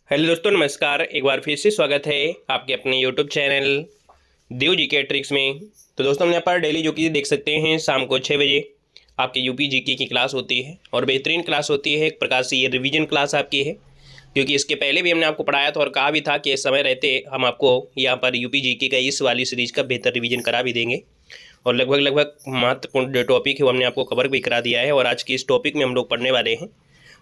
Hello दोस्तों, नमस्कार। एक बार फिर से स्वागत है आपके अपने यूट्यूब चैनल देव जी के ट्रिक्स में। तो दोस्तों, हम यहाँ पर डेली जो कि देख सकते हैं शाम को 6 बजे आपकी यूपी जीके की क्लास होती है और बेहतरीन क्लास होती है। एक प्रकार से ये रिवीजन क्लास आपकी है, क्योंकि इसके पहले भी हमने आपको पढ़ाया था और कहा भी था कि इस समय रहते हम आपको यहाँ पर यूपी जीके का इस वाली सीरीज का बेहतर रिवीजन करा भी देंगे और लगभग महत्वपूर्ण जो टॉपिक है वो हमने आपको कवर भी करा दिया है। और आज की इस टॉपिक में हम लोग पढ़ने वाले हैं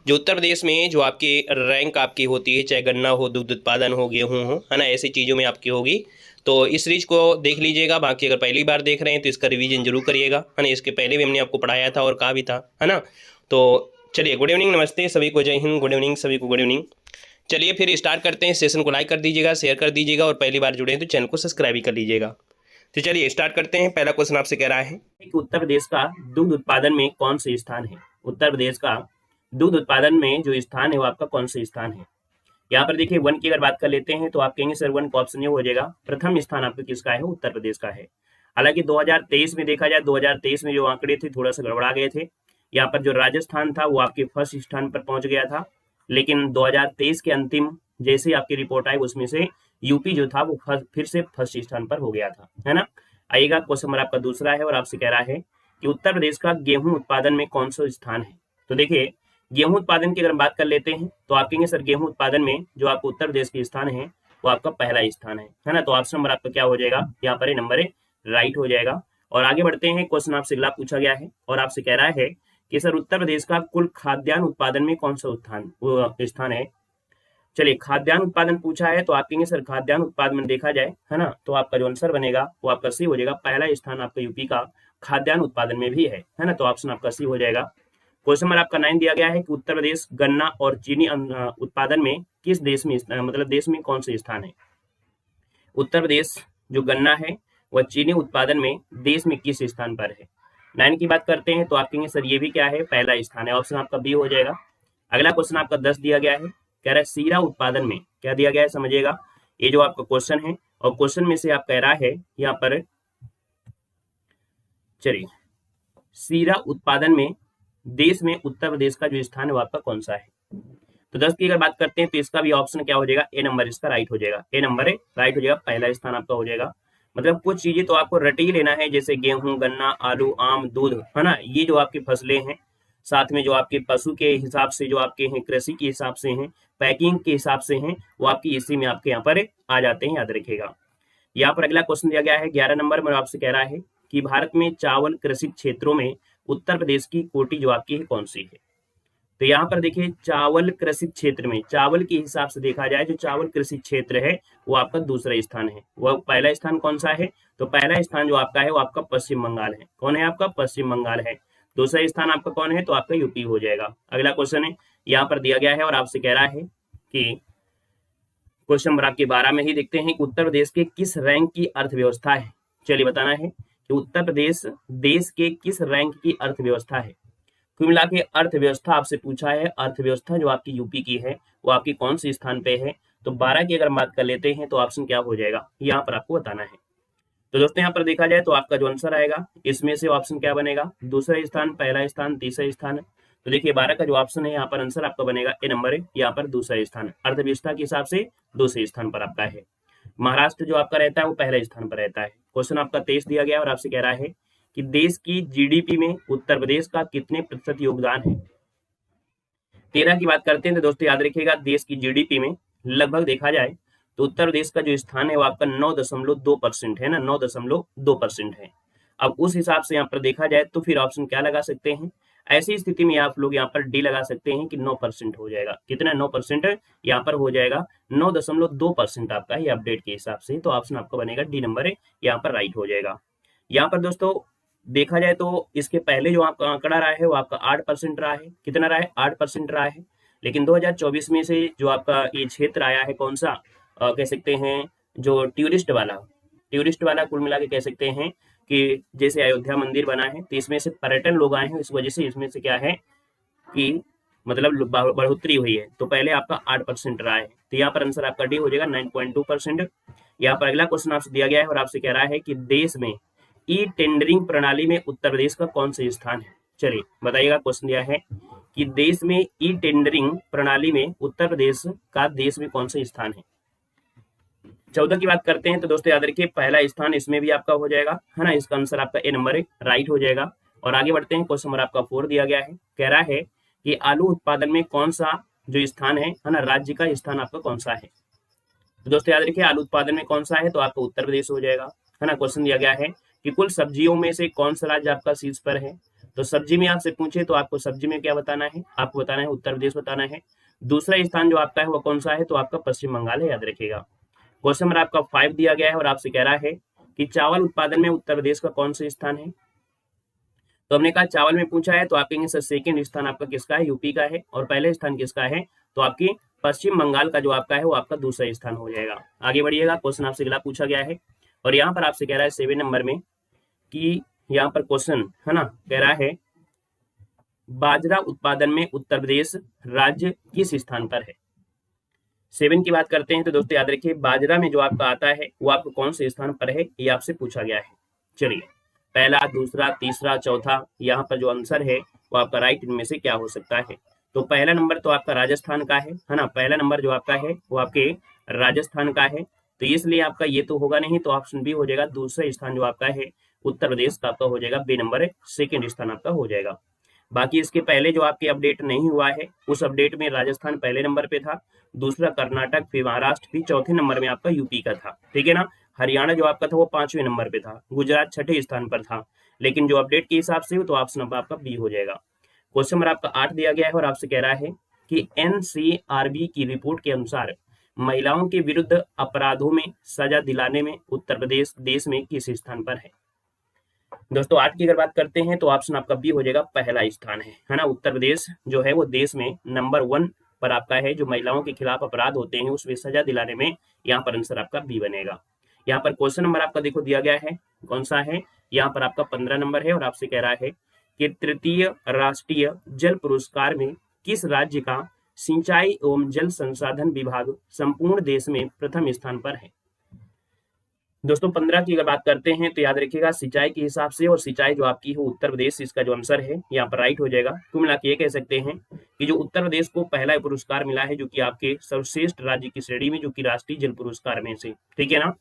जो उत्तर प्रदेश में जो आपकी रैंक आपकी होती है, चाहे गन्ना हो, दुग्ध उत्पादन हो, गेहूं हो, है ना, ऐसी चीज़ों में आपकी होगी। तो इस सीरीज को देख लीजिएगा। बाकी अगर पहली बार देख रहे हैं तो इसका रिवीजन जरूर करिएगा, है ना। इसके पहले भी हमने आपको पढ़ाया था और कहा भी था, है ना। तो चलिए, गुड इवनिंग, नमस्ते सभी को, जय हिंद, गुड इवनिंग सभी को, गुड इवनिंग। चलिए फिर स्टार्ट करते हैं। सेशन को लाइक कर दीजिएगा, शेयर कर दीजिएगा और पहली बार जुड़े हैं तो चैनल को सब्सक्राइब भी कर लीजिएगा। तो चलिए स्टार्ट करते हैं। पहला क्वेश्चन आपसे कह रहा है कि उत्तर प्रदेश का दुग्ध उत्पादन में कौन से स्थान है। उत्तर प्रदेश का दुग्ध उत्पादन में जो स्थान है वो आपका कौन सा स्थान है। यहाँ पर देखिए, वन की अगर बात कर लेते हैं तो आप कहेंगे सर वन का ऑप्शन ये हो जाएगा, प्रथम स्थान आपका किसका है, उत्तर प्रदेश का है। हालांकि 2023 में देखा जाए, 2023 में जो आंकड़े थे थोड़ा सा गड़बड़ा गए थे। यहाँ पर जो राजस्थान था वो आपके फर्स्ट स्थान पर पहुंच गया था, लेकिन 2023 के अंतिम जैसे आपकी रिपोर्ट आई उसमें से यूपी जो था वो फिर से फर्स्ट स्थान पर हो गया था, है ना। आइएगा, क्वेश्चन नंबर आपका दूसरा है और आपसे कह रहा है कि उत्तर प्रदेश का गेहूं उत्पादन में कौन सा स्थान है। तो देखिए, गेहूं उत्पादन की अगर बात कर लेते हैं तो आप कहेंगे सर गेहूं उत्पादन में जो आपको उत्तर प्रदेश के स्थान है वो आपका पहला स्थान है ना। तो ऑप्शन नंबर आपका क्या हो जाएगा, यहाँ पर नंबर राइट हो जाएगा। और आगे बढ़ते हैं, क्वेश्चन आपसे अगला पूछा गया है और आपसे कह रहा है कि सर उत्तर प्रदेश का कुल खाद्यान्न उत्पादन में कौन सा स्थान है। चलिए, खाद्यान्न उत्पादन पूछा है तो आप कहेंगे सर खाद्यान्न उत्पादन में देखा जाए, है ना, तो आपका जो आंसर बनेगा वो आपका सी हो जाएगा। पहला स्थान आपका यूपी का खाद्यान्न उत्पादन में भी है ना। तो ऑप्शन आपका सी हो जाएगा। क्वेश्चन नंबर आपका 9 दिया गया है कि उत्तर प्रदेश गन्ना और चीनी उत्पादन में किस देश में मतलब देश में कौन से स्थान है। उत्तर प्रदेश जो गन्ना है वह चीनी उत्पादन में देश में किस स्थान पर है। 9 की बात करते हैं तो आप कहेंगे सर ये भी क्या है, पहला स्थान है। ऑप्शन आपका बी हो जाएगा। अगला क्वेश्चन आपका 10 दिया गया है, कह रहा है सीरा उत्पादन में क्या दिया गया है, समझिएगा। ये जो आपका क्वेश्चन है और क्वेश्चन में से आप कह रहा है यहाँ पर, चलिए, सीरा उत्पादन में देश में उत्तर प्रदेश का जो स्थान है वो आपका कौन सा है। तो 10 की अगर बात करते हैं तो इसका भी ऑप्शन क्या हो जाएगा, ए नंबर इसका राइट हो जाएगा। ए नंबर राइट हो जाएगा, पहला स्थान आपका हो जाएगा। मतलब कुछ चीजें तो आपको रट ही लेना है, जैसे गेहूं, गन्ना, आलू, आम, दूध, है ना, ये जो आपकी फसलें हैं, साथ में जो आपके पशु के हिसाब से जो आपके हैं, कृषि के हिसाब से हैं, पैकिंग के हिसाब से हैं, वो आपकी इसी में आपके यहाँ पर आ जाते हैं, याद रखिएगा। यहाँ पर अगला क्वेश्चन दिया गया है 11 नंबर में, आपसे कह रहा है कि भारत में चावल कृषि क्षेत्रों में उत्तर प्रदेश की कोटि जो आपकी है कौन सी है। तो यहाँ पर देखिए, चावल कृषि क्षेत्र में, चावल के हिसाब से देखा जाए जो चावल कृषि क्षेत्र है वो आपका दूसरा स्थान है। वह पहला स्थान कौन सा है, तो पहला स्थान जो आपका है वो आपका पश्चिम बंगाल है। कौन है आपका, पश्चिम बंगाल है। दूसरा स्थान आपका कौन है, तो आपका यूपी हो जाएगा। अगला क्वेश्चन है यहाँ पर दिया गया है और आपसे कह रहा है कि क्वेश्चन नंबर आपके 12 में ही देखते हैं कि उत्तर प्रदेश के किस रैंक की अर्थव्यवस्था है। चलिए बताना है कि उत्तर प्रदेश देश के किस रैंक की अर्थव्यवस्था है। कुल मिला के अर्थव्यवस्था आपसे पूछा है, अर्थव्यवस्था जो आपकी यूपी की है वो आपकी कौन से स्थान पे है। तो 12 की अगर बात कर लेते हैं तो ऑप्शन क्या हो जाएगा, यहाँ पर आपको बताना है। तो दोस्तों यहाँ पर देखा जाए तो आपका जो आंसर आएगा इसमें से ऑप्शन क्या बनेगा, दूसरा स्थान, पहला स्थान, तीसरा स्थान। तो देखिए 12 का जो ऑप्शन है यहाँ पर आंसर आपका बनेगा ए नंबर है, यहाँ पर दूसरा स्थान। अर्थव्यवस्था के हिसाब से दूसरे स्थान पर आपका है। महाराष्ट्र जो आपका रहता है वो पहले स्थान पर रहता है। क्वेश्चन आपका 23 दिया गया और आपसे कह रहा है कि देश की जीडीपी में उत्तर प्रदेश का कितने प्रतिशत योगदान है। 13 की बात करते हैं तो दोस्तों याद रखिएगा, देश की जीडीपी में लगभग देखा जाए तो उत्तर प्रदेश का जो स्थान है वो आपका 9.2% है ना, 9.2% है। अब उस हिसाब से यहाँ पर देखा जाए तो फिर ऑप्शन क्या लगा सकते हैं, ऐसी स्थिति में आप लोग यहाँ पर डी लगा सकते हैं कि 9% हो जाएगा। कितना, 9% यहाँ पर हो जाएगा, 9.2% आपका ये अपडेट के हिसाब से। तो ऑप्शन आपका बनेगा डी नंबर है, यहाँ पर राइट हो जाएगा। यहाँ पर दोस्तों देखा जाए तो इसके पहले जो आपका आंकड़ा रहा है वो आपका 8% रहा है। कितना रहा है, 8% रहा है। लेकिन 2024 में से जो आपका ये क्षेत्र आया है कौन सा, कह सकते हैं जो टूरिस्ट वाला कुल मिला के कह सकते हैं कि जैसे अयोध्या मंदिर बना है तो इसमें से पर्यटन लोग आए हैं, इस वजह से इसमें से क्या है कि मतलब बढ़ोतरी हुई है। तो पहले आपका 8% रहा है, तो यहाँ पर आंसर आपका डी हो जाएगा, 9.2%। यहाँ पर अगला क्वेश्चन आपसे दिया गया है और आपसे कह रहा है कि देश में ई टेंडरिंग प्रणाली में उत्तर प्रदेश का कौन सा स्थान है। चलिए बताइएगा, क्वेश्चन दिया है कि देश में ई टेंडरिंग प्रणाली में उत्तर प्रदेश का देश में कौन सा स्थान है। 14 की बात करते हैं तो दोस्तों याद रखिए पहला स्थान इसमें भी आपका हो जाएगा, है ना। इसका आंसर आपका ए नंबर राइट हो जाएगा। और आगे बढ़ते हैं, क्वेश्चन नंबर आपका 4 दिया गया है, कह रहा है कि आलू उत्पादन में कौन सा जो स्थान है ना, राज्य का स्थान आपका कौन सा है। तो दोस्तों याद रखिए आलू उत्पादन में कौन सा है, तो आपका उत्तर प्रदेश हो जाएगा, है ना। क्वेश्चन दिया गया है कि कुल सब्जियों में से कौन सा राज्य आपका शीर्ष पर है। तो सब्जी में आपसे पूछे तो आपको सब्जी में क्या बताना है, आपको बताना है उत्तर प्रदेश बताना है। दूसरा स्थान जो आपका है वो कौन सा है, तो आपका पश्चिम बंगाल है, याद रखिएगा। क्वेश्चन नंबर आपका 5 दिया गया है और आपसे कह रहा है कि चावल उत्पादन में उत्तर प्रदेश का कौन सा स्थान है। तो हमने कहा चावल में पूछा है तो आप कहेंगे सर सेकंड स्थान आपका किसका है, यूपी का है। और पहले स्थान किसका है, तो आपकी पश्चिम बंगाल का जो आपका है वो आपका दूसरा स्थान हो जाएगा। आगे बढ़िएगा, क्वेश्चन आपसे अगला पूछा गया है और यहाँ पर आपसे कह रहा है 7 नंबर में कि यहाँ पर क्वेश्चन है ना, कह रहा है बाजरा उत्पादन में उत्तर प्रदेश राज्य किस स्थान पर है। 7 की बात करते हैं तो दोस्तों याद रखिए बाजरा में जो आपका आता है वो आपको कौन से स्थान पर है, ये आपसे पूछा गया है। चलिए पहला, दूसरा, तीसरा, चौथा, यहाँ पर जो आंसर है वो आपका राइट इनमें से क्या हो सकता है। तो पहला नंबर तो आपका राजस्थान का है ना। पहला नंबर जो आपका है वो आपके राजस्थान का है, तो इसलिए आपका ये तो होगा नहीं, तो ऑप्शन बी हो जाएगा। दूसरा स्थान जो आपका है उत्तर प्रदेश का आपका हो जाएगा, बी नंबर सेकेंड स्थान आपका हो जाएगा। बाकी इसके पहले जो आपके अपडेट नहीं हुआ है उस अपडेट में राजस्थान पहले नंबर पे था, दूसरा कर्नाटक, फिर महाराष्ट्र, फिर चौथे नंबर में आपका यूपी का था, ठीक है ना। हरियाणा जो आपका था वो 5वें नंबर पे था, गुजरात 6ठे स्थान पर था, लेकिन जो अपडेट के हिसाब से हो तो ऑप्शन नंबर आपका बी हो जाएगा। क्वेश्चन नंबर आपका 8 दिया गया है और आपसे कह रहा है कि एनसीआरबी की रिपोर्ट के अनुसार महिलाओं के विरुद्ध अपराधों में सजा दिलाने में उत्तर प्रदेश देश में किस स्थान पर है। दोस्तों 8 की अगर बात करते हैं तो ऑप्शन आपका बी हो जाएगा, पहला स्थान है ना। उत्तर प्रदेश जो है वो देश में नंबर 1 पर आपका है, जो महिलाओं के खिलाफ अपराध होते हैं उसमें सजा दिलाने में, यहाँ पर आंसर आपका बी बनेगा। यहाँ पर क्वेश्चन नंबर आपका देखो दिया गया है कौन सा है, यहाँ पर आपका 15 नंबर है और आपसे कह रहा है कि तृतीय राष्ट्रीय जल पुरस्कार में किस राज्य का सिंचाई एवं जल संसाधन विभाग संपूर्ण देश में प्रथम स्थान पर है। दोस्तों 15 की अगर बात करते हैं तो याद रखिएगा सिंचाई के हिसाब से, और सिंचाई जो आपकी है उत्तर प्रदेश, इसका जो आंसर है यहाँ पर राइट हो जाएगा। कुल मिला के ये कह सकते हैं कि जो उत्तर प्रदेश को पहला पुरस्कार मिला है जो कि आपके सर्वश्रेष्ठ राज्य की श्रेणी में, जो कि राष्ट्रीय जल पुरस्कार में से, ठीक है ना।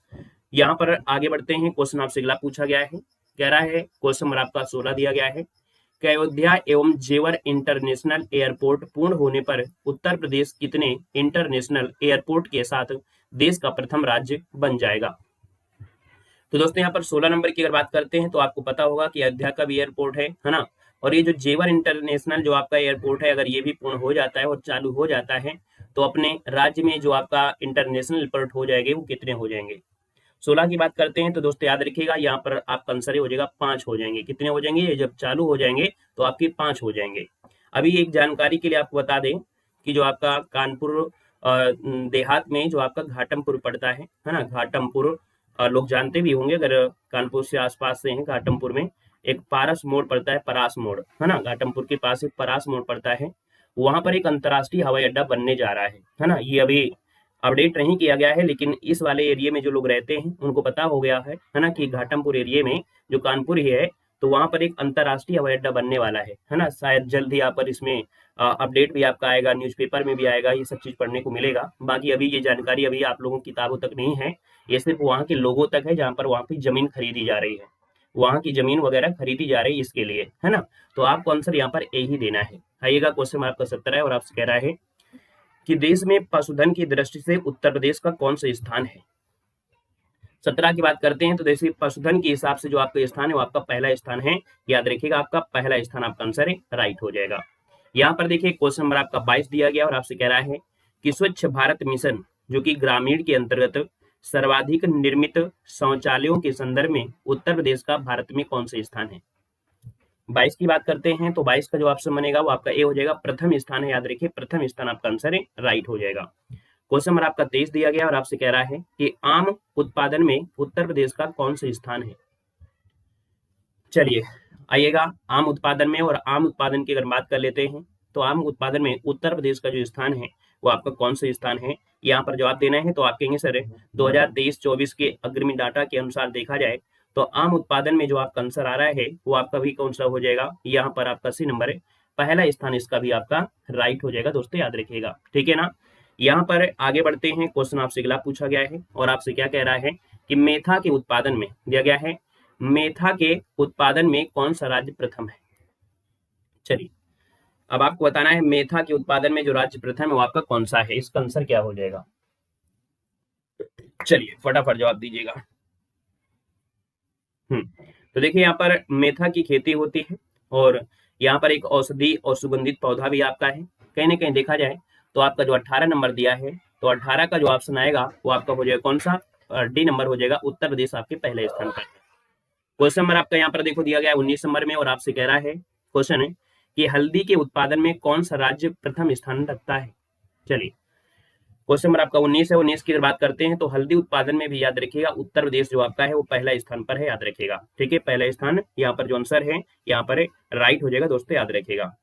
यहाँ पर आगे बढ़ते हैं, क्वेश्चन आपसे अगला पूछा गया है, कह रहा है क्वेश्चन नंबर आपका 16 दिया गया है कि अयोध्या एवं जेवर इंटरनेशनल एयरपोर्ट पूर्ण होने पर उत्तर प्रदेश कितने इंटरनेशनल एयरपोर्ट के साथ देश का प्रथम राज्य बन जाएगा। तो दोस्तों यहाँ पर 16 नंबर की अगर बात करते हैं तो आपको पता होगा कि अयोध्या का भी एयरपोर्ट है ना। और ये जो जेवर इंटरनेशनल जो आपका एयरपोर्ट है, अगर ये भी पूर्ण हो जाता है और चालू हो जाता है तो अपने राज्य में जो आपका इंटरनेशनल एयरपोर्ट हो जाएंगे वो कितने हो जाएंगे। 16 की बात करते हैं तो दोस्तों याद रखिएगा यहाँ पर आपका आंसर हो जाएगा 5 हो जाएंगे। कितने हो जाएंगे, ये जब चालू हो जाएंगे तो आपके 5 हो जाएंगे। अभी एक जानकारी के लिए आपको बता दें कि जो आपका कानपुर देहात में जो आपका घाटमपुर पड़ता है ना, घाटमपुर लोग जानते भी होंगे अगर कानपुर से आसपास से हैं। घाटमपुर में एक पारस मोड़ पड़ता है, परास मोड़, है ना। घाटमपुर के पास एक परास मोड़ पड़ता है, वहां पर एक अंतर्राष्ट्रीय हवाई अड्डा बनने जा रहा है ना। ये अभी अपडेट नहीं किया गया है, लेकिन इस वाले एरिया में जो लोग रहते हैं उनको पता हो गया है ना, कि घाटमपुर एरिया में जो कानपुर ही है तो वहां पर एक अंतर्राष्ट्रीय हवाई अड्डा बनने वाला है ना। शायद जल्द ही यहाँ पर इसमें अपडेट भी आपका आएगा, न्यूज़पेपर में भी आएगा, ये सब चीज पढ़ने को मिलेगा। बाकी अभी ये जानकारी अभी आप लोगों की किताबों तक नहीं है, ये सिर्फ वहाँ के लोगों तक है जहाँ पर वहाँ की जमीन खरीदी जा रही है, वहाँ की जमीन वगैरह खरीदी जा रही है इसके लिए, है ना। तो आपको आंसर यहाँ पर ए ही देना है। आइएगा क्वेश्चन आपका 17 है और आपसे कह रहा है कि देश में पशुधन की दृष्टि से उत्तर प्रदेश का कौन सा स्थान है। 17 की बात करते हैं तो जैसे पशुधन के हिसाब से जो आपका स्थान है वो आपका पहला स्थान है, याद रखिएगा आपका पहला स्थान आपका आंसर है, राइट हो जाएगा। यहाँ पर देखिए क्वेश्चन नंबर आपका 22 दिया गया और आपसे कह रहा है कि स्वच्छ भारत मिशन जो कि ग्रामीण के अंतर्गत सर्वाधिक निर्मित शौचालयों के संदर्भ में उत्तर प्रदेश का भारत में कौन सा स्थान है। 22 की बात करते हैं तो 22 का जो ऑप्शन बनेगा वो आपका ए हो जाएगा, प्रथम स्थान है, याद रखिए प्रथम स्थान आपका आंसर है, राइट हो जाएगा। क्वेश्चन नंबर आपका 23 दिया गया और आपसे कह रहा है कि आम उत्पादन में उत्तर प्रदेश का कौन सा स्थान है। चलिए आइएगा आम उत्पादन में, और आम उत्पादन की अगर बात कर लेते हैं तो आम उत्पादन में उत्तर प्रदेश का जो स्थान है वो आपका कौन सा स्थान है, यहाँ पर जवाब देना है। तो आप कहेंगे सर 2023-24 के अग्रिमी डाटा के अनुसार देखा जाए तो आम उत्पादन में जो आपका आंसर आ रहा है वो आपका भी कौन सा हो जाएगा, यहाँ पर आपका सी नंबर है, पहला स्थान इसका भी आपका राइट हो जाएगा दोस्तों, याद रखिएगा, ठीक है ना। यहाँ पर आगे बढ़ते हैं, क्वेश्चन आपसे अगला पूछा गया है और आपसे क्या कह रहा है कि मेथा के उत्पादन में दिया गया है, मेथा के उत्पादन में कौन सा राज्य प्रथम है। चलिए अब आपको बताना है मेथा के उत्पादन में जो राज्य प्रथम है वो आपका कौन सा है, इसका आंसर क्या हो जाएगा। चलिए फटाफट जवाब दीजिएगा। तो देखिए यहाँ पर मेथा की खेती होती है और यहाँ पर एक औषधि और सुगंधित पौधा भी आपका है। कहीं ना कहीं देखा जाए तो आपका जो 18 नंबर दिया है, तो 18 का जो ऑप्शन आएगा वो आपका हो जाएगा कौन सा, डी नंबर हो जाएगा, उत्तर प्रदेश आपके पहले स्थान पर है। क्वेश्चन नंबर आपका यहाँ पर देखो दिया गया है 19 नंबर में और आपसे कह रहा है, क्वेश्चन है कि हल्दी के उत्पादन में कौन सा राज्य प्रथम स्थान रखता है। चलिए क्वेश्चन नंबर आपका 19 है, 19 की बात करते हैं तो हल्दी उत्पादन में भी याद रखिएगा उत्तर प्रदेश जो आपका है वो पहला स्थान पर है, याद रखिएगा, ठीक है, पहला स्थान यहाँ पर जो आंसर है यहाँ पर राइट हो जाएगा दोस्तों, याद रखिएगा।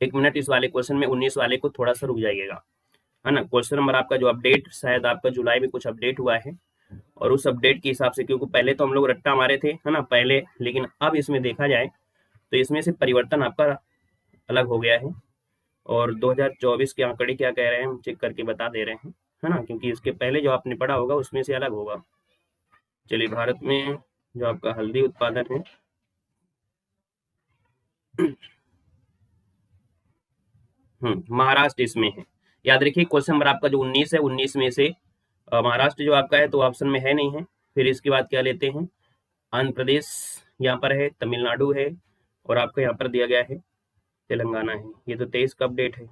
एक मिनट इस वाले क्वेश्चन में 19 वाले को थोड़ा सा रुक जाइएगा, है ना। क्वेश्चन नंबर आपका जो अपडेट शायद आपका जुलाई में कुछ अपडेट हुआ है और उस अपडेट के हिसाब से, क्योंकि पहले तो हम लोग रट्टा मारे थे, है ना, पहले, लेकिन अब इसमें देखा जाए तो इसमें से परिवर्तन आपका अलग हो गया है और 2024 के आंकड़े क्या कह रहे हैं हम चेक करके बता दे रहे हैं, है ना, क्योंकि इसके पहले जो आपने पढ़ा होगा उसमें से अलग होगा। चलिए भारत में जो आपका हल्दी उत्पादन है महाराष्ट्र इसमें है, याद रखिए। क्वेश्चन नंबर आपका जो 19 है, 19 में से महाराष्ट्र जो आपका है तो ऑप्शन में है नहीं है। फिर इसके बाद क्या लेते हैं, आंध्र प्रदेश यहाँ पर है, तमिलनाडु है और आपका यहाँ पर दिया गया है तेलंगाना है। ये तो 23 का अपडेट है,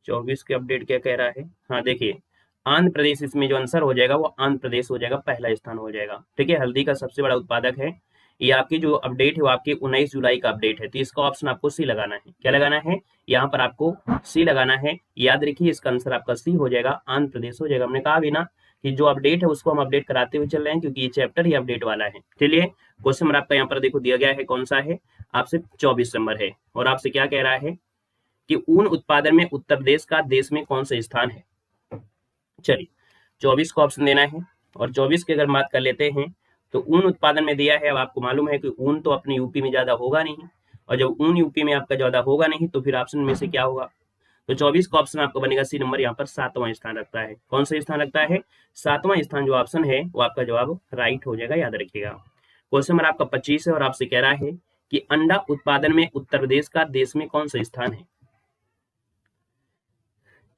24 के अपडेट क्या कह रहा है, हाँ देखिए आंध्र प्रदेश इसमें जो आंसर हो जाएगा वो आंध्र प्रदेश हो जाएगा, पहला स्थान हो जाएगा, ठीक है। हल्दी का सबसे बड़ा उत्पादक है। ये आपकी जो अपडेट है वो आपकी 19 जुलाई का अपडेट है, तो इसका ऑप्शन आपको सी लगाना है। क्या लगाना है, यहाँ पर आपको सी लगाना है, याद रखिए इसका आंसर आपका सी हो जाएगा, आंध्र प्रदेश हो जाएगा। हमने कहा भी ना कि जो अपडेट है उसको हम अपडेट कराते हुए चल रहे हैं क्योंकि ये चैप्टर ही अपडेट वाला है। चलिए क्वेश्चन नंबर आपका यहाँ पर देखो दिया गया है कौन सा है, आपसे 24 नंबर है और आपसे क्या कह रहा है कि ऊन उत्पादन में उत्तर प्रदेश का देश में कौन सा स्थान है। चलिए 24 को ऑप्शन देना है और 24 की अगर बात कर लेते हैं तो ऊन उत्पादन में दिया है। अब आपको मालूम है कि ऊन तो अपने यूपी में ज्यादा होगा नहीं और जब ऊन यूपी में आपका ज्यादा होगा नहीं तो फिर ऑप्शन में से क्या होगा, तो 24 का ऑप्शन आपका बनेगा सी नंबर, यहाँ पर 7वां स्थान रखता है। कौन सा स्थान रखता है, 7वां स्थान जो ऑप्शन है वो आपका जवाब राइट हो जाएगा, याद रखिएगा। क्वेश्चन नंबर आपका 25 है और आपसे कह रहा है कि अंडा उत्पादन में उत्तर प्रदेश का देश में कौन सा स्थान है।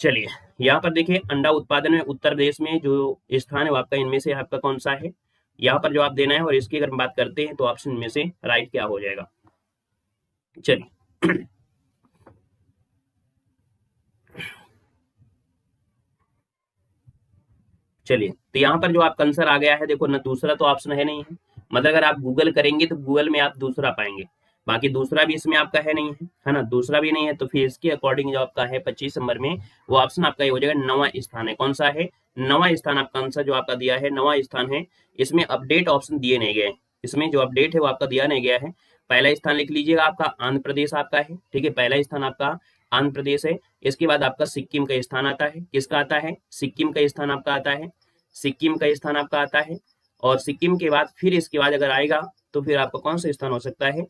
चलिए यहाँ पर देखिए अंडा उत्पादन में उत्तर प्रदेश में जो स्थान है वो आपका इनमें से आपका कौन सा है, यहाँ पर जवाब देना है और इसकी अगर बात करते हैं तो ऑप्शन में से राइट क्या हो जाएगा। चलिए चलिए तो यहाँ पर जो आपका आंसर आ गया है, देखो ना दूसरा तो ऑप्शन है नहीं है, मतलब अगर आप गूगल करेंगे तो गूगल में आप दूसरा पाएंगे, बाकी दूसरा भी इसमें आपका है नहीं है ना, दूसरा भी नहीं है, तो फिर इसके अकॉर्डिंग जो आपका है 25 नंबर में वो ऑप्शन आपका ये हो जाएगा 9वां स्थान है। कौन सा है, 9वां स्थान आपका आंसर जो आपका दिया है 9वां स्थान है। इसमें अपडेट ऑप्शन दिए नहीं गए, इसमें जो अपडेट है वो आपका दिया नहीं गया है। पहला स्थान लिख लीजिएगा आपका आंध्र प्रदेश आपका है, ठीक है, पहला स्थान आपका आंध्र प्रदेश है। इसके बाद आपका सिक्किम का स्थान आता है, किसका आता है, सिक्किम का स्थान आपका आता है, सिक्किम का स्थान आपका आता है। और सिक्किम के बाद फिर इसके बाद अगर आएगा तो फिर आपका कौन सा स्थान हो सकता है,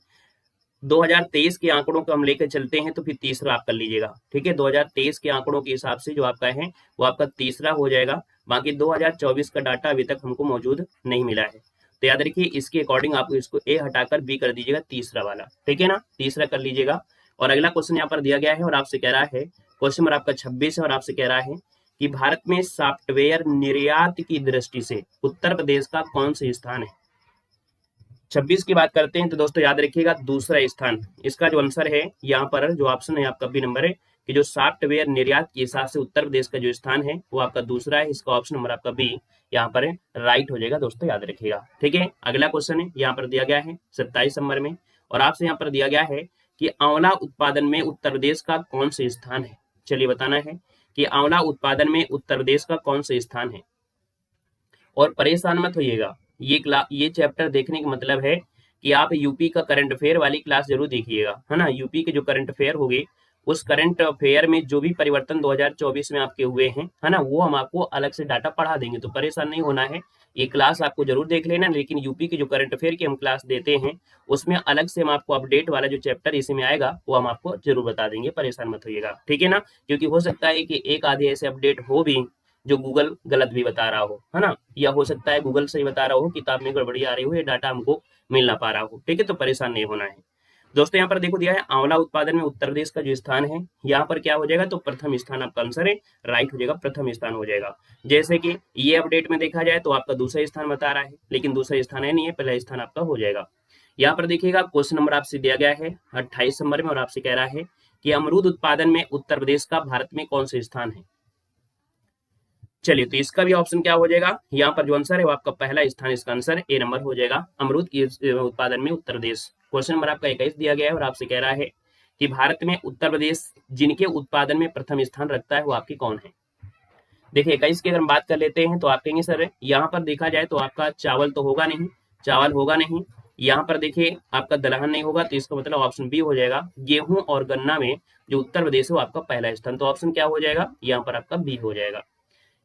2023 के आंकड़ों को हम लेकर चलते हैं तो फिर तीसरा आप कर लीजिएगा, ठीक है, 2023 के आंकड़ों के हिसाब से जो आपका है वो आपका तीसरा हो जाएगा। बाकी 2024 का डाटा अभी तक हमको मौजूद नहीं मिला है, तो याद रखिए इसके अकॉर्डिंग आप इसको ए हटाकर बी कर दीजिएगा, तीसरा वाला, ठीक है ना, तीसरा कर लीजिएगा। और अगला क्वेश्चन यहाँ पर दिया गया है और आपसे कह रहा है, क्वेश्चन नंबर आपका 26 है और आपसे कह रहा है कि भारत में सॉफ्टवेयर निर्यात की दृष्टि से उत्तर प्रदेश का कौन सा स्थान है। 26 की बात करते हैं तो दोस्तों याद रखिएगा दूसरा स्थान, इसका जो आंसर है यहाँ पर जो ऑप्शन है आपका बी नंबर है कि जो सॉफ्टवेयर निर्यात के हिसाब से उत्तर प्रदेश का जो स्थान है वो आपका दूसरा है, इसका ऑप्शन नंबर आपका बी यहाँ पर राइट हो जाएगा दोस्तों, याद रखिएगा, ठीक है। अगला क्वेश्चन है यहाँ पर दिया गया है 27 नंबर में और आपसे यहाँ पर दिया गया है कि आंवला उत्पादन में उत्तर प्रदेश का कौन सा स्थान है। चलिए बताना है कि आंवला उत्पादन में उत्तर प्रदेश का कौन सा स्थान है। और परेशान मत होइएगा, ये चैप्टर देखने का मतलब है कि आप यूपी का करंट अफेयर वाली क्लास जरूर देखिएगा, है ना। यूपी के जो करंट अफेयर होगी उस करंट अफेयर में जो भी परिवर्तन 2024 में आपके हुए हैं, है ना, वो हम आपको अलग से डाटा पढ़ा देंगे, तो परेशान नहीं होना है। ये क्लास आपको जरूर देख लेना, लेकिन यूपी की जो करंट अफेयर की हम क्लास देते हैं उसमें अलग से हम आपको अपडेट वाला जो चैप्टर इसी में आएगा वो हम आपको जरूर बता देंगे, परेशान मत होइएगा, ठीक है ना। क्योंकि हो सकता है कि एक आधे ऐसे अपडेट हो भी जो गूगल गलत भी बता रहा हो, है ना, या हो सकता है गूगल सही बता रहा हो, किताब में गड़बड़ी आ रही हो, या डाटा हमको मिल ना पा रहा हो, ठीक है, तो परेशान नहीं होना है। दोस्तों यहाँ पर देखो दिया है आंवला उत्पादन में उत्तर प्रदेश का जो स्थान है, यहाँ पर क्या हो जाएगा, तो प्रथम स्थान आपका आंसर है, राइट हो जाएगा, प्रथम स्थान हो जाएगा। जैसे कि ये अपडेट में देखा जाए तो आपका दूसरा स्थान बता रहा है, लेकिन दूसरा स्थान है नहीं है, पहला स्थान आपका हो जाएगा। यहाँ पर देखिएगा क्वेश्चन नंबर आपसे दिया गया है 28 नंबर में, और आपसे कह रहा है कि अमरूद उत्पादन में उत्तर प्रदेश का भारत में कौन सा स्थान है। चलिए, तो इसका भी ऑप्शन क्या हो जाएगा, यहाँ पर जो आंसर है वो आपका पहला स्थान, इसका आंसर ए नंबर हो जाएगा, अमरूद की उत्पादन में उत्तर प्रदेश। क्वेश्चन नंबर आपका 21 दिया गया है और आपसे कह रहा है कि भारत में उत्तर प्रदेश जिनके उत्पादन में प्रथम स्थान रखता है वो आपकी कौन है। देखिए 21 की अगर हम बात कर लेते हैं तो आप कहेंगे सर यहाँ पर देखा जाए तो आपका चावल तो होगा नहीं, चावल होगा नहीं, यहाँ पर देखिए आपका दलहन नहीं होगा, तो इसका मतलब ऑप्शन बी हो जाएगा, गेहूं और गन्ना में जो उत्तर प्रदेश है वो आपका पहला स्थान, तो ऑप्शन क्या हो जाएगा, यहाँ पर आपका बी हो जाएगा।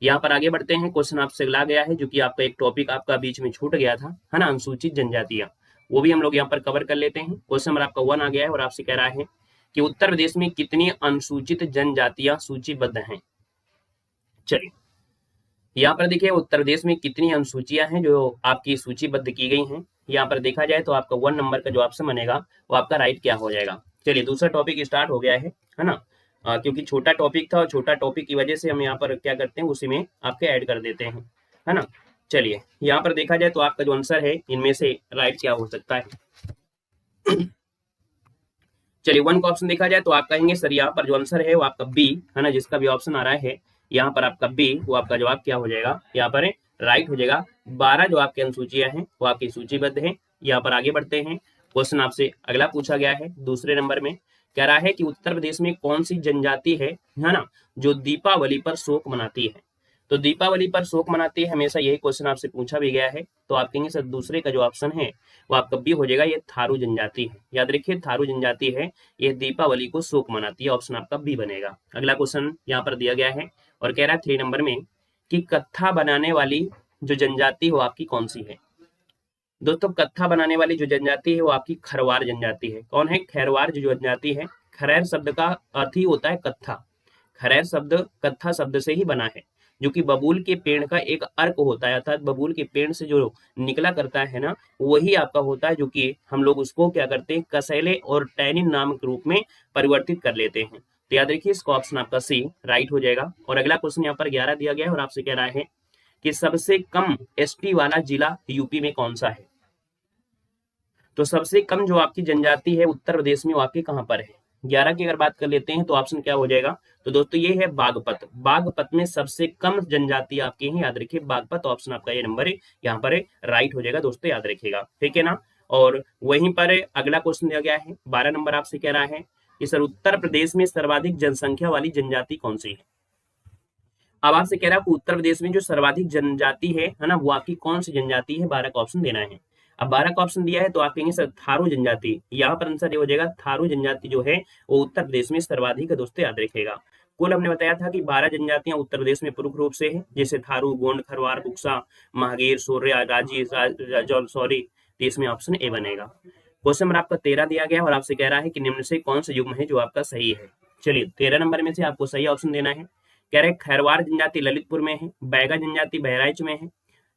यहाँ पर आगे बढ़ते हैं, क्वेश्चन आपसे अगला गया है जो कि आपका एक टॉपिक आपका बीच में छूट गया था, है ना, अनुसूचित जनजातियां, वो भी हम लोग यहाँ पर कवर कर लेते हैं। क्वेश्चन नंबर आपका 1 आ गया है और आपसे कह रहा है कि उत्तर प्रदेश में कितनी अनुसूचित जनजातियां सूचीबद्ध हैं। चलिए, यहाँ पर देखिए उत्तर प्रदेश में कितनी अनुसूचियां हैं जो आपकी सूचीबद्ध की गई हैं। यहाँ पर देखा जाए तो आपका 1 नंबर का जो ऑप्शन बनेगा वो आपका राइट क्या हो जाएगा। चलिए, दूसरा टॉपिक स्टार्ट हो गया है ना, क्योंकि छोटा टॉपिक था और छोटा टॉपिक की वजह से हम यहाँ पर क्या करते हैं उसी में आपके ऐड कर देते हैं, है ना। चलिए, यहाँ पर देखा जाए तो आपका जो आंसर है इनमें से राइट क्या हो सकता है। चलिए, 1 का ऑप्शन देखा जाए तो आप कहेंगे सर यहाँ पर जो आंसर है वो आपका बी है ना, जिसका भी ऑप्शन आ रहा है यहाँ पर आपका बी, वो आपका जवाब क्या हो जाएगा, यहाँ पर राइट हो जाएगा। 12 जो आपकी अनुसूचियां हैं वो आपकी सूचीबद्ध हैं। यहाँ पर आगे बढ़ते हैं, क्वेश्चन आपसे अगला पूछा गया है दूसरे नंबर में, कह रहा है कि उत्तर प्रदेश में कौन सी जनजाति है ना, जो दीपावली पर शोक मनाती है। तो दीपावली पर शोक मनाती है, हमेशा यही क्वेश्चन आपसे पूछा भी गया है, तो आप कहेंगे सर दूसरे का जो ऑप्शन है वो आपका बी हो जाएगा, ये थारू जनजाति है। याद रखिए थारू जनजाति है, ये दीपावली को शोक मनाती है, ऑप्शन आपका बी बनेगा। अगला क्वेश्चन यहाँ पर दिया गया है और कह रहा है 3 नंबर में कि कत्था बनाने वाली जो जनजाति हो आपकी कौन सी है। दोस्तों, कत्था बनाने वाली जो जनजाति है वो आपकी खरवार जनजाति है। कौन है, खैरवार जो जनजाति है। खरैर शब्द का अर्थ ही होता है कत्था, खरैर शब्द कत्था शब्द से ही बना है, जो कि बबूल के पेड़ का एक अर्क होता है, अर्थात बबूल के पेड़ से जो निकला करता है ना वही आपका होता है, जो कि हम लोग उसको क्या करते हैं कसैले और टैनिन नाम के रूप में परिवर्तित कर लेते हैं। तो याद रखिए इसका ऑप्शन आपका सी राइट हो जाएगा। और अगला क्वेश्चन यहाँ पर 11 दिया गया है और आपसे कह रहा है कि सबसे कम एसटी वाला जिला यूपी में कौन सा है। तो सबसे कम जो आपकी जनजाति है उत्तर प्रदेश में वो आपके कहां पर है। 11 की अगर बात कर लेते हैं तो ऑप्शन क्या हो जाएगा, तो दोस्तों ये है बागपत। बागपत में सबसे कम जनजाति आपकी है, याद रखिए बागपत, ऑप्शन आपका ये नंबर है यहाँ पर राइट हो जाएगा दोस्तों, याद रखिएगा, ठीक है ना। और वहीं पर अगला क्वेश्चन दिया गया है 12 नंबर, आपसे कह रहा है कि सर उत्तर प्रदेश में सर्वाधिक जनसंख्या वाली जनजाति कौन सी है। अब आपसे कह रहा है उत्तर प्रदेश में जो सर्वाधिक जनजाति है ना वो आपकी कौन सी जनजाति है, 12 का ऑप्शन देना है। अब 12 का ऑप्शन दिया है तो आप कहेंगे सर थारू जनजाति, यहाँ पर आंसर ये हो जाएगा थारू जनजाति जो है वो उत्तर प्रदेश में सर्वाधिक है दोस्तों, याद रखिएगा। कुल हमने बताया था कि 12 जनजातियां उत्तर प्रदेश में प्रमुख रूप से है, जैसे थारू, गोंड, खरवार, बुक्सा, महागीर, सोर्या, राजी, सॉरी, तो इसमें ऑप्शन ए बनेगा। क्वेश्चन नंबर आपका 13 दिया गया और आपसे कह रहा है कि निम्न से कौन सा युग्म है जो आपका सही है। चलिए, 13 नंबर में से आपको सही ऑप्शन देना है। कह रहे खैरवार जनजाति ललितपुर में है, बैगा जनजाति बहराइच में है,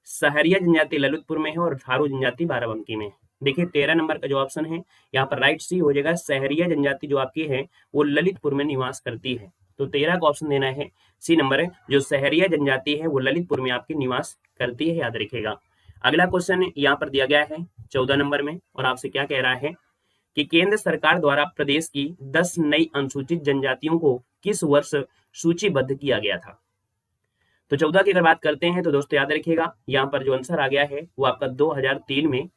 सहरिया जनजाति ललितपुर में है और थारू जनजाति बाराबंकी में है। देखिए 13 नंबर का जो ऑप्शन है यहाँ पर राइट सी हो जाएगा, सहरिया जनजाति जो आपकी है वो ललितपुर में निवास करती है, तो 13 का ऑप्शन देना है सी नंबर है, जो सहरिया जनजाति है वो ललितपुर में आपकी निवास करती है, याद रखिएगा। अगला क्वेश्चन यहाँ पर दिया गया है 14 नंबर में और आपसे क्या कह रहा है कि केंद्र सरकार द्वारा प्रदेश की 10 नई अनुसूचित जनजातियों को किस वर्ष सूचीबद्ध किया गया था। तो 14 की अगर बात करते हैं तो दोस्तों याद रखिएगा यहाँ पर जो आंसर आ गया है वो आपका 2003 में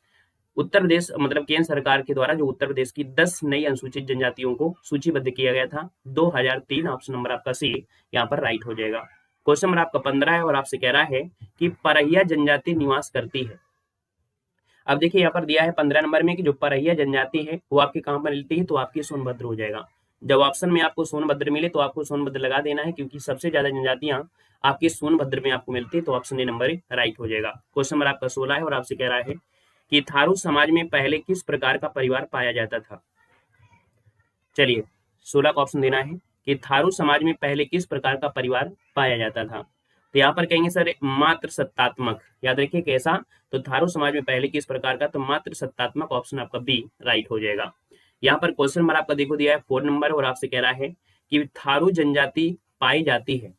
उत्तर प्रदेश मतलब केंद्र सरकार के द्वारा जो उत्तर प्रदेश की 10 नई अनुसूचित जनजातियों को सूचीबद्ध किया गया था 2003, ऑप्शन नंबर आपका सी यहाँ पर राइट हो जाएगा। क्वेश्चन नंबर आपका 15 है और आपसे कह रहा है कि परहिया जनजाति निवास करती है। अब देखिए यहाँ पर दिया है 15 नंबर में कि जो परहिया जनजाति है वो आपकी कहाँ पर मिलती है, तो आपकी सोनभद्र हो जाएगा। जब ऑप्शन में आपको सोनभद्र मिले तो आपको सोनभद्र लगा देना है, क्योंकि सबसे ज्यादा जनजातियां आपके सोनभद्र में आपको मिलती है, तो ऑप्शन ए नंबर राइट हो जाएगा। क्वेश्चन नंबर आपका 16 है और आपसे कह रहा है कि थारू समाज में पहले किस प्रकार का परिवार पाया जाता था। चलिए 16 का ऑप्शन देना है कि थारू समाज में पहले किस प्रकार का परिवार पाया जाता था। तो यहाँ पर कहेंगे सर मात्र सत्तात्मक, याद रखिए कैसा, तो थारू समाज में पहले किस प्रकार का, तो मात्र सत्तात्मक, ऑप्शन आपका बी राइट हो जाएगा। यहाँ पर क्वेश्चन नंबर आपका देखो दिया है 4 नंबर और आपसे कह रहा है कि थारू जनजाति पाई जाती है।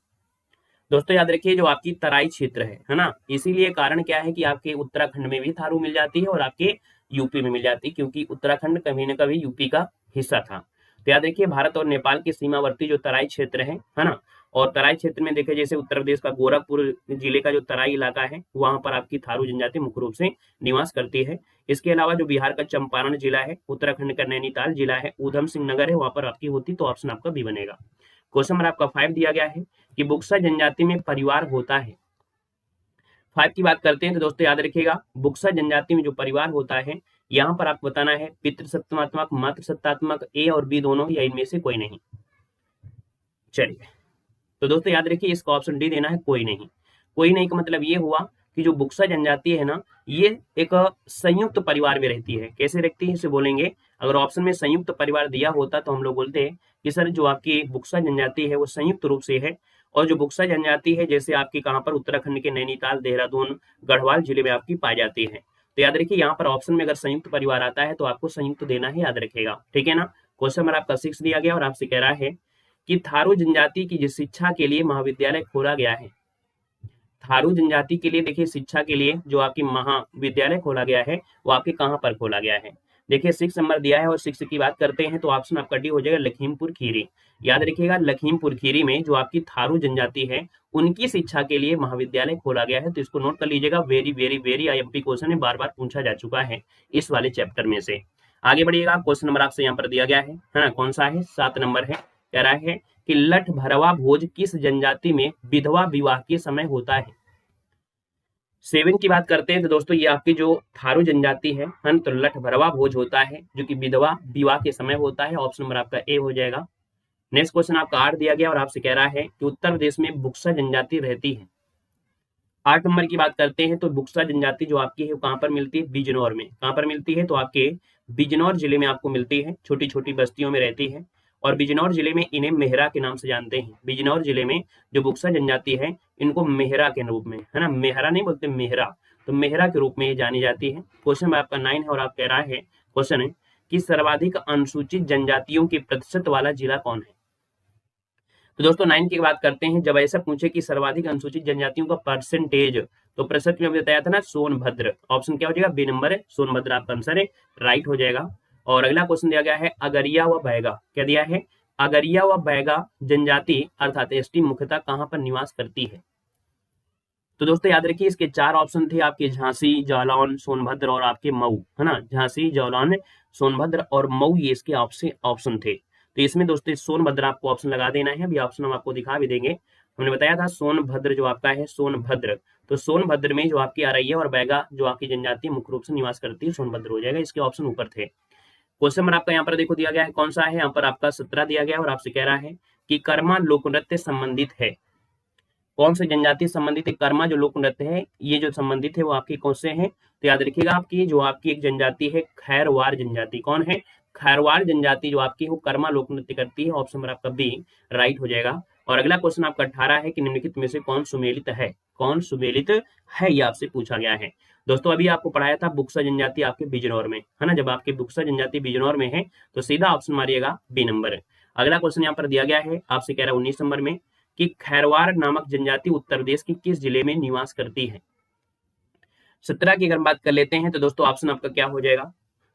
दोस्तों याद रखिए जो आपकी तराई क्षेत्र है ना, इसीलिए कारण क्या है कि आपके उत्तराखंड में भी थारू मिल जाती है और आपके यूपी में मिल जाती है, क्योंकि उत्तराखंड कभी न कभी यूपी का हिस्सा था। तो याद रखिए भारत और नेपाल के सीमावर्ती जो तराई क्षेत्र है ना, और तराई क्षेत्र में देखे जैसे उत्तर प्रदेश का गोरखपुर जिले का जो तराई इलाका है वहां पर आपकी थारू जनजाति मुख्य रूप से निवास करती है। इसके अलावा जो बिहार का चंपारण जिला है, उत्तराखंड का नैनीताल जिला है, ऊधम सिंह नगर है, वहां पर आपकी होती, तो ऑप्शन आपका बी बनेगा। क्वेश्चन नंबर आपका 5 दिया गया है कि बुक्सा जनजाति में परिवार होता है। 5 की बात करते हैं तो दोस्तों याद रखिएगा बुक्सा जनजाति में जो परिवार होता है यहाँ पर आपको बताना है पितृसत्तात्मक, मातृ सत्तात्मक, ए और बी दोनों या इनमें से कोई नहीं। चलिए तो दोस्तों याद रखिए इसका ऑप्शन डी देना है, कोई नहीं। कोई नहीं का मतलब ये हुआ कि जो बुक्सा जनजाति है ना, ये एक संयुक्त परिवार में रहती है। कैसे रहती है इसे बोलेंगे, अगर ऑप्शन में संयुक्त परिवार दिया होता तो हम लोग बोलते हैं कि सर जो आपकी बुक्सा जनजाति है वो संयुक्त रूप से है, और जो बुक्सा जनजाति है जैसे आपकी कहाँ पर उत्तराखंड के नैनीताल, देहरादून, गढ़वाल जिले में आपकी पाई जाती है। तो याद रखिए यहाँ पर ऑप्शन में अगर संयुक्त परिवार आता है तो आपको संयुक्त देना है, याद रखेगा, ठीक है ना। क्वेश्चन नंबर आपका 6 दिया गया और आपसे कह रहा है कि थारू जनजाति की जिस शिक्षा के लिए महाविद्यालय खोला गया है, थारू जनजाति के लिए देखिए शिक्षा के लिए जो आपकी महाविद्यालय खोला गया है वो आपके कहाँ पर खोला गया है। देखिए 6 नंबर दिया है और 6 की बात करते हैं तो ऑप्शन आपका डी हो जाएगा लखीमपुर खीरी। याद रखिएगा लखीमपुर खीरी में जो आपकी थारू जनजाति है उनकी शिक्षा के लिए महाविद्यालय खोला गया है, तो इसको नोट कर लीजिएगा। Very very very IMP question है, बार बार पूछा जा चुका है इस वाले चैप्टर में से। आगे बढ़िएगा, क्वेश्चन नंबर आपसे यहाँ पर दिया गया है ना, कौन सा है, 7 नंबर है। कह रहा है कि लठ भरवा भोज किस जनजाति में विधवा विवाह के समय होता है। 7 की बात करते हैं तो दोस्तों ये आपकी जो थारू जनजाति है तो लठ भरवा भोज होता है जो कि विधवा विवाह के समय होता है, ऑप्शन नंबर आपका ए हो जाएगा। नेक्स्ट क्वेश्चन आपका 8 दिया गया और आपसे कह रहा है कि उत्तर प्रदेश में बुक्सा जनजाति रहती है। 8 नंबर की बात करते हैं तो बुक्सा जनजाति जो आपकी है वो कहाँ पर मिलती है, बिजनौर में। कहाँ पर मिलती है, तो आपके बिजनौर जिले में आपको मिलती है, छोटी छोटी बस्तियों में रहती है, और बिजनौर जिले में इन्हें मेहरा के नाम से जानते हैं। बिजनौर जिले में जो बुक्सा जनजाति है इनको मेहरा के रूप में, है ना, मेहरा नहीं बोलते मेहरा, तो मेहरा के रूप में ये जानी जाती है। क्वेश्चन में आपका 9 है और आप कह रहा है, क्वेश्चन है कि सर्वाधिक अनुसूचित जनजातियों के प्रतिशत वाला जिला कौन है। तो दोस्तों 9 की बात करते हैं, जब ऐसा पूछे कि सर्वाधिक अनुसूचित जनजातियों का परसेंटेज, तो प्रतिशत में बताया था ना सोनभद्र, ऑप्शन क्या हो जाएगा, बी नंबर है, सोनभद्र आपका आंसर है, राइट हो जाएगा। और अगला क्वेश्चन दिया गया है अगरिया व बैगा, क्या दिया है, अगरिया व बैगा जनजाति अर्थात एसटी मुख्यतः कहां पर निवास करती है। तो दोस्तों याद रखिए इसके 4 ऑप्शन थे आपके, झांसी, जालौन, सोनभद्र और आपके मऊ, है ना, झांसी, जालौन, सोनभद्र और मऊ, ये इसके ऑप्शन थे। तो इसमें दोस्तों सोनभद्र आपको ऑप्शन लगा देना है, अभी ऑप्शन हम आपको दिखा भी देंगे। हमने बताया था सोनभद्र जो आपका है सोनभद्र, तो सोनभद्र में जो आपकी अरैया और बैगा जो आपकी जनजाति मुख्य रूप से निवास करती है सोनभद्र हो जाएगा, इसके ऑप्शन ऊपर थे। क्वेश्चन नंबर आपका यहाँ पर देखो दिया गया है, कौन सा है, यहाँ पर आपका 17 दिया गया और आपसे कह रहा है कि कर्मा लोक नृत्य संबंधित है। कौन से जनजाति संबंधित है, कर्मा जो लोक नृत्य है ये जो संबंधित है वो आपकी कौन से हैं, तो याद रखिएगा आपकी जो आपकी एक जनजाति है खैरवार जनजाति, कौन है, खैरवार जनजाति जो आपकी वो कर्मा लोक नृत्य करती है, ऑप्शन नंबर आपका बी राइट हो जाएगा। और अगला क्वेश्चन आपका 18 है कि निम्नलिखित में से कौन सुमेलित है, कौन सुमेलित है, ये आपसे पूछा गया है। दोस्तों अभी आपको पढ़ाया था बुक्सा जनजाति आपके बिजनौर में, है ना, जब आपकी बुक्सा जनजाति बिजनौर में है तो सीधा ऑप्शन मारिएगा बी नंबर। अगला क्वेश्चन यहाँ पर दिया गया है, आपसे कह रहा है 19 नंबर में कि खैरवार नामक जनजाति उत्तर प्रदेश के किस जिले में निवास करती है। 17 की अगर बात कर लेते हैं तो दोस्तों ऑप्शन आपका क्या हो जाएगा,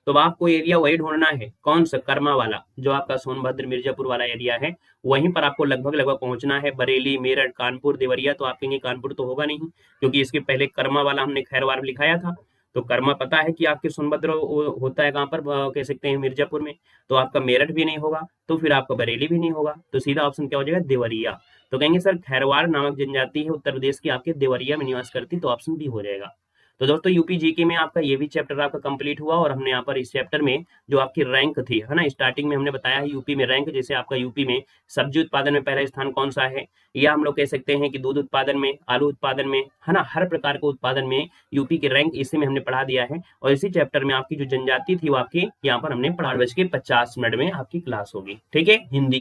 तो आपको एरिया वही ढूंढना है, कौन सा, कर्मा वाला, जो आपका सोनभद्र मिर्जापुर वाला एरिया है वहीं पर आपको लगभग पहुंचना है। बरेली, मेरठ, कानपुर, देवरिया, तो आप कहेंगे कानपुर तो होगा नहीं क्योंकि इसके पहले कर्मा वाला हमने खैरवार लिखाया था, तो कर्मा पता है कि आपके सोनभद्र होता है कहाँ पर, कह सकते हैं मिर्जापुर में, तो आपका मेरठ भी नहीं होगा, तो फिर आपका बरेली भी नहीं होगा, तो सीधा ऑप्शन क्या हो जाएगा, देवरिया। तो कहेंगे सर खैरवार नामक जनजाति है उत्तर प्रदेश की आपके देवरिया में निवास करती, तो ऑप्शन बी हो जाएगा। तो दोस्तों यूपी जीके में आपका ये भी चैप्टर आपका कंप्लीट हुआ और हमने यहाँ पर इस चैप्टर में जो आपकी रैंक थी, है ना, स्टार्टिंग में हमने बताया है यूपी में रैंक, जैसे आपका यूपी में सब्जी उत्पादन में पहला स्थान कौन सा है, या हम लोग कह सकते हैं कि दूध उत्पादन में, आलू उत्पादन में, है ना, हर प्रकार के उत्पादन में यूपी की रैंक इसी में हमने पढ़ा दिया है। और इसी चैप्टर में आपकी जो जनजाति थी वो आपकी यहाँ पर हमने 8:50 में आपकी क्लास होगी, ठीक है, हिंदी।